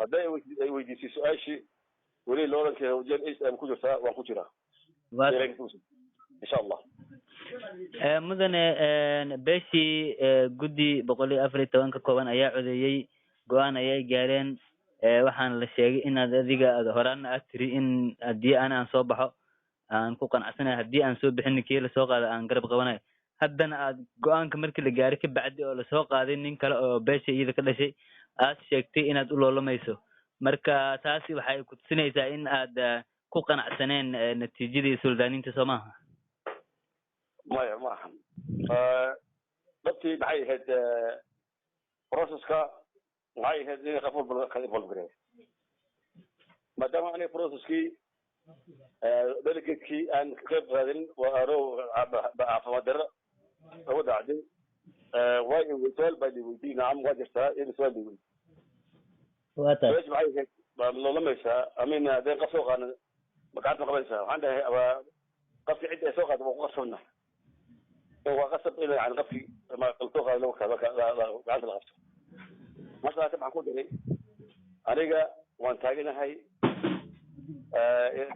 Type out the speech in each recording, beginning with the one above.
هذا ويدي في سؤال شيء ولي لورنك وجل إيش أم كجرا وكجرا إن شاء الله مدن بيشي جدي بقولي أفريقيا وانك كوان أيا عذيي جوان أيا جارين waxaan la sheegay in adiga horaan aad tiri in hadii aan soo baxo aan ku qanacsanahay hadii aan soo bixin kii la soo qaado aan garab qabanayo haddana aad go'aanka markii la gaaray ka bacdi oo la soo qaaday nin kale oo beesha iyada ka dhashay aad sheegtay inaad u loolamayso marka taasi waxay ku tusinaysaa in aad ku qanacsaneen natiijadii suldaaniinta Soomaaliya ما dadkii maxay ahayd processka maxay ahayd in qaful gareey maadaama aanay processkii delegatekii aan ka qayb qaadin waa aro caafimaaddarro ugu dhacday way su'aal baa weydiin naam waa jirtaa in su'aal weydiin waata maxay ahayd loolamaysaa amin hadeen qaf soo qaadna magacad ma qabanaysaa waxaan dhahay qafki cid ay soo qaadna waa ku qasabna وقصد إلى عن غفي ما قلتوها لو كذا قاعد الغفت مثلا تبع كودري أريجا وانتاجنا هاي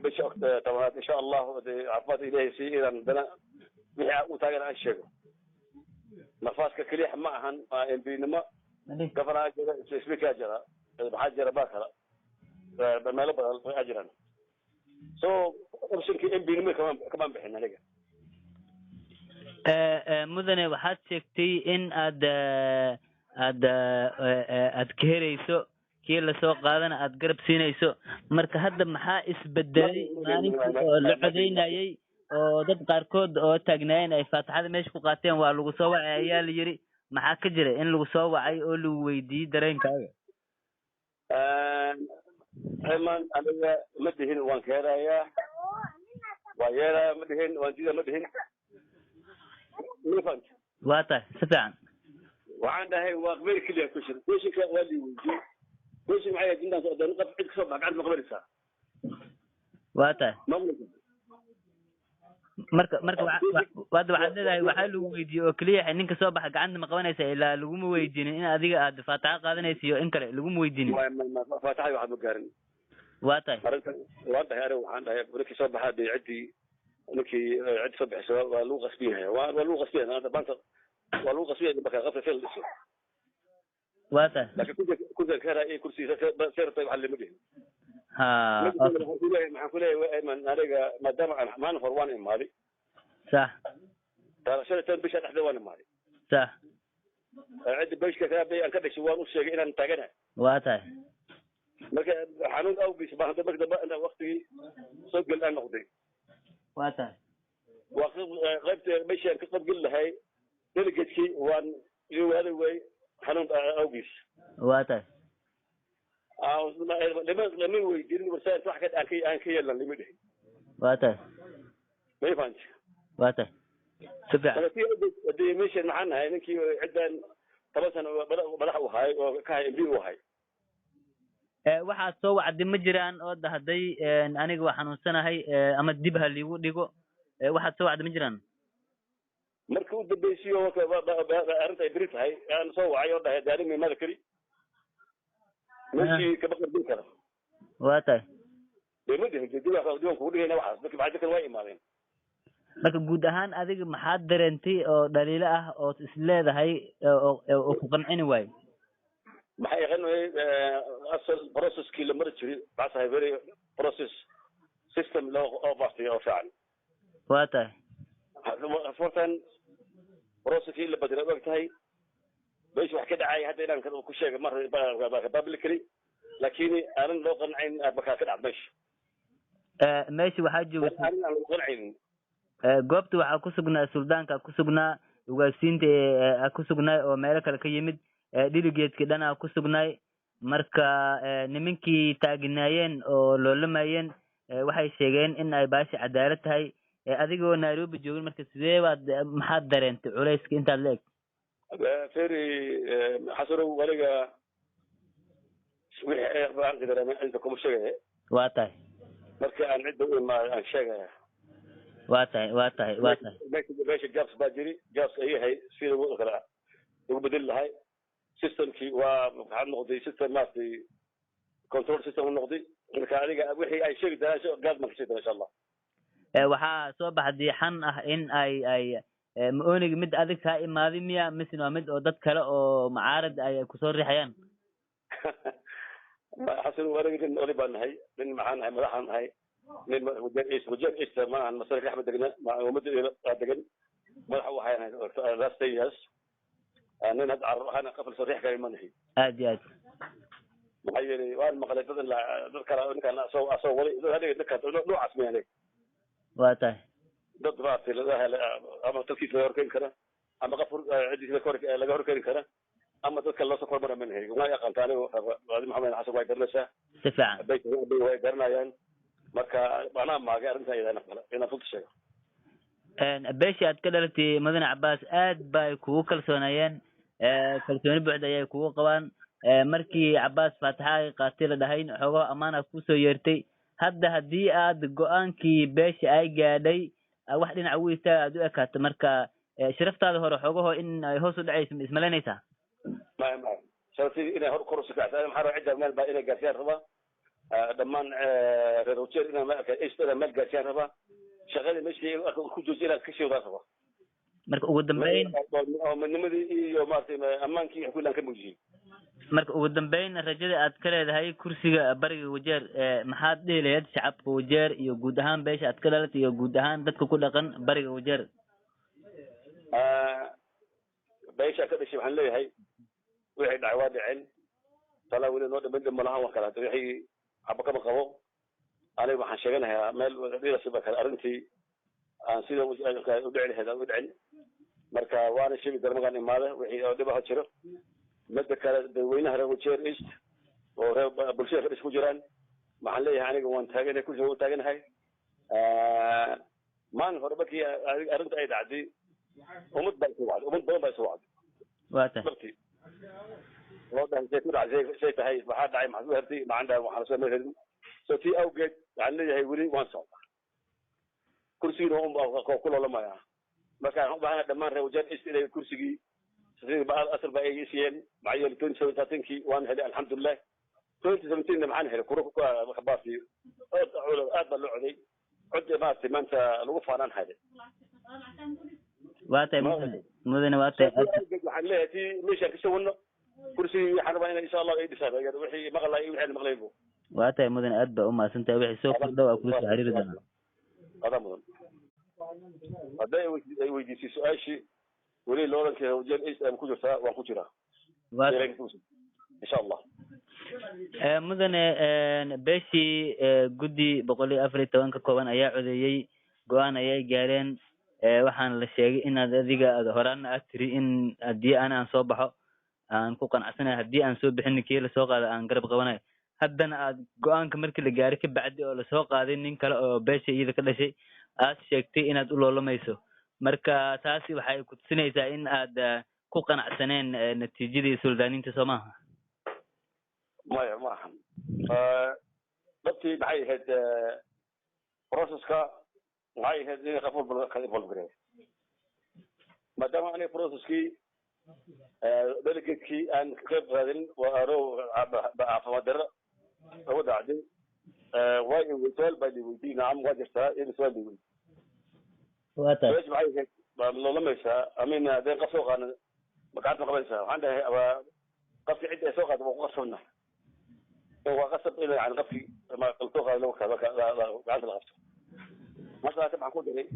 بشوك طبعا إن شاء الله عفات إليه سي إذا عندنا بيع وتاجنا الشيء نفاس ككليح معهن بينما قفنا سبيك أجرا بحجر باكرة بماله أجرا so أبشر كي بينما كمان بحنا لقى mudane waxaad sheegtay in aad ka helayso kii la soo qaadana aad garab siinayso marka hadda maxaa isbedelay maalintii oo la codeynayay oo dad qaarkood oo taagnaayeen ay faataxada meesha ku qaateen waa lagu soo wacay ayaa la yiri maxaa ka jira in lagu soo wacay oo lagu weydiiyey dareenkaaga ayman aniga ma dhihin waan ka helayaa waa yeelaa ma dhihin waan diida ma dhihin واضح سفعا وعندها هو غير كلها كشر كوشك واللي وجه كوش معايا جدا صدق نقف عندك صبح بعد ما قبل ساعه واضح ممكن marka wada waxaad leedahay waxa lagu weydiiyo oo kaliya ninka soo baxa gacanta ma qabanaysa ilaa lagu ma weydiinin in adiga aad faataxa qaadanayso iyo in kale lagu ma weydiinin faataxa waxa ma gaarin waatahay waatahay aniga waxaan dhahay markii soo baxaa cidi ninkii cid soo bixiso waa lagu qasbinayaa waa lagu qasbinayaa hadda maanta waa lagu qasbinayaa marka qafka fil dhiso waatahay laakiin kunta kara ay kursiga seertay waxa lama dhihin maxaan ku leeyahay ayman aniga maadaama aan maan horwaan imaaday صح taashan bisha dhexda waan imaaday صح cid bishka ka bay aan ka dhashay waan u sheegay inaan taaganahay waatahay marka xanuun awgiis baa hadda marka waqtigii soo gal aan noqday waatahay qaybta bisha ka qayb gal lahay delegatekii waan iwaada way xanuun awgiis waatahay لما ويدين ورسالة واحد أنك يلا اللي مده. واته. ما يفهمش. واته. سبعة. أنا في بدي مشي معنا هاي نكى عدنا طبعا أنا بلحق هاي وكاي بيو هاي. waxaad soo wacdi ma jiraan oo hadday aniga waa xanuunsanahay ama dib ha liigu dhigo waxaad soo wacdi ma jiraan markii uu dambeysay arrinta ay biri tahay aan soo wacay oo dhahay daarimi mada kali ماشي كبقر بكرة. واته. بمده جديد أخذون كورينا واحد بس بعد كده وايد مالين. marka guud ahaan adiga maxaad dareentay oo dhaliilo ah oo is leedahay oo ku qancin waay maxay qanay asal process kii la mar jiray baasahay very process system loo oofay oo fiican waata fortan process kii la badalay waqtahay بيش واحد كده عاي هذا إلى كل شيء مرة بابليكلي لكن أنا لو قنعين بكرة كده عبش ماشي وحاجة أنا لو قنعين قبت وحكسبنا السودان ككسبنا وقاسين كسبنا وأمريكا الكيمد ديلوجيت كده أنا كسبنا مركا نمكي تاجناين أو لولماين waxay sheegeen in ay baashi cadaalad tahay adigoo Nairobi joogin marka sidee baad maxaad dareentay culayska intaad leeg فيري حصلوا ولقى بان قدر عندكم شيء واته مركا ان عندو ما شيء واته باش جابس باجري جابس هي سيده اخرى وبدل هاي systemkii waa waxaa noqday system maaragtay control system u noqday marka adiga wixii ay sheegi doonaan gaad ma ka sheegi doona insha allah waxaa soo baxday xan ah in ay ma-ooniga mid adig kaa imaaday miya misna waa mid oo dad kale oo macaarad ay kusoo riixayaan xasan aniga nin oli baan nahay nin maxaan nahay madaxaan nahay nin wajeer east maahan masarka axmed degna ummadda degan madaxa u hayan last years nin hadda carab ahaan qafal soo riix kale ma nahay aad iyo aad maxaa yeelay waan maqlay dad kale ninkaan asoo wali adiga ninkaas noocaas miyaanay waa tahay dad maaragtay ama dadkiisa laga horkeeni kara ama qof cidiisa laga horkeeni kara ama dadka loo soo kormara ma nahay waa aqaanta aniga waadi maxamed xasan way garanaysaa si fiican way garanayaan marka anaa maagay arrinta iyadana kale inaan runta sheego beeshii aad ka dhalatay mudane cabaas aad bay kugu kalsoonayeen kalsooni buuxda ayay kugu qabaan markii cabaas faataxa ay qaatay la dhahay xoogaha ammaana kusoo yeertay hadda haddii aad go-aankii beesha ay gaadhay wax dhinaca u istaaga aad u ekaato marka sharaftaada hore xoogaho in ay hoos u dhacayso ma ismalaynaysaa maya sharaftii inay kor usi kacsa maxaa raba cidda meel baa inay gaarsiiyaan rabaa dhammaan reer wajeer inaan meel gaarsiiyaan rabaa shaqadii meeshii ku joojiya inaad ka sheegdaan rabaa marka ugu dambeyn oo midnimadii iyo maaragtay ammaankii wax kullaan ka muujiyey marka ugu dambeyn rajada aad ka leedahay kursiga bariga wajeer maxaad dhihi lahayd shacabka wajeer iyo guud ahaan beesha aad ka dhalatay iyo guud ahaan dadka ku dhaqan bariga wajeer beesha ka dhashay waxaan leeyahay wixii dhacay waa dhicin talaa weli noo dhaman malaha waan kala wixii haba kama qabo aniga waxaan sheeganayaa meel dhirasiba kale arrintii aan sida u dhici lahayd aan u dhicin marka waana sheegi dara magaan imaada wixii oo dhibaha jiro midda kale dadweynaha reer wajeer east oo reer bulshada ka dhis ku jiraan waxaan leeyahay aniga waan taaganahay kursiga u taaganahay maalin hore markii arrinta ay dhacday ummad baa isu wacday ummad badan baa isu wacday waa tahay dartii loo dhahay say ku dhacday say tahay waxaa dhacay maxaad u hertay macandha waxaan soo ma herin so tii awgeed waxaan leeyahay weli waan socdaa kursigiina un ku loolamaya marka waxaan u baahanahay dhammaan reer wajeer east inay kursigii asal baa ay siiyeen maxaa yeelay 2017kii waan helay alxamdulilah 2017na maxaan helay kuro baasi aad baa loo coday cod maaragtay maanta lagu faanaan hayday waa tahay mudane waa tahay waxaan leeyahay tii meeshaan ka shawano kursigii waxaan rabaa inay insha allah ay dhisaan wixii maqlay iyo wixii maqlayn bu waa tahay mudane aad baa u mahadsantahay wixii soo kordha waa kula soo xiriiri doonaa adaa mudan hadday ay weydiisay su-aashii weli loolankeeda wajeer east aan ku jirtaa waan ku jiraa insha allah mudane beeshii guddi 114 ka kooban ayaa codeeyey go-aan ayay gaareen waxaana la sheegay inaad adiga horaana aad tiri in haddii aan soo baxo aan ku qanacsanahay haddii aan soo bixin kii lasoo qaada aan garab qabanayo haddana aad go-aanka markii la gaaray ka bacdi oo lasoo qaaday nin kale oo beesha iyada ka dhashay aad sheegtay inaad u loolamayso marka taasi waxay ku tusinaysaa in aad ku qanacsaneen natiijadii suldaaniinta soo maaha maya ma ahan dabtii maxay ahayd processka maxay ahayd in qof walba ka involve gareeyo maadaama aniga processkii delegatekii aan ka qayb qaadin waa aro caafimaad darro ugu dhacday waa su'aal baa liweydiiyey nacam waa jirtaa in su'aal liweydiiyey waa tahay maxay ahayd baa loolamaysaa amin hadee qof soo qaadna gacanta ma qabanaysaa waxaan dhahay qofkii cidda ay soo qaada waa ku qasabna waa qasab in yani qofkii soo qaada gacanta la qabto markaas waxaan ku diray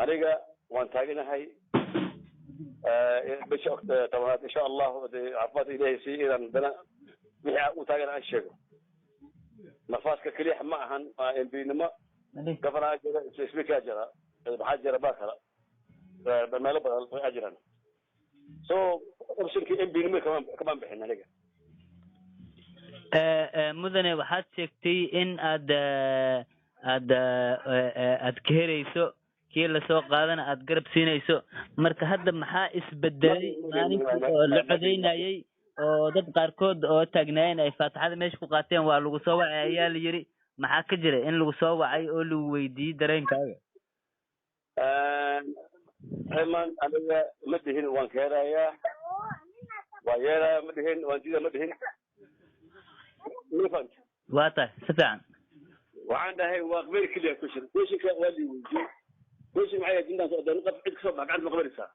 aniga waan taaganahay bisha tobanaad insha allah caafimaadka ilaahay si inaan dana wixii u taagan aan sheego nafaaska keliya ma ahan mbinimo gafanaha jira speaker jira maxaa jira baa kala meelo badan a jiraan so optionkii mbinimo kamaan bixin aniga mudane waxaad sheegtay in aad ka helayso kii lasoo qaadana aad garab siinayso marka hadda maxaa isbedelay maalintii oo la codeynayay oo dad qaarkood oo taagnaayeen ay faataxada meesha ku qaateen waa lagu soo wacay ayaa la yiri maxaa ka jira in lagu soo wacay oo lagu weydiiyey dareenkaaga iman aniga ma dihin waan ka helayaa ويا مدهن وانتي مدهن نفهم واطي سفعا وعندها هي وقبل كلها كشر كوش والي وجي كوش معايا جندا صدر نقف عندك صوب بعد مقبرتها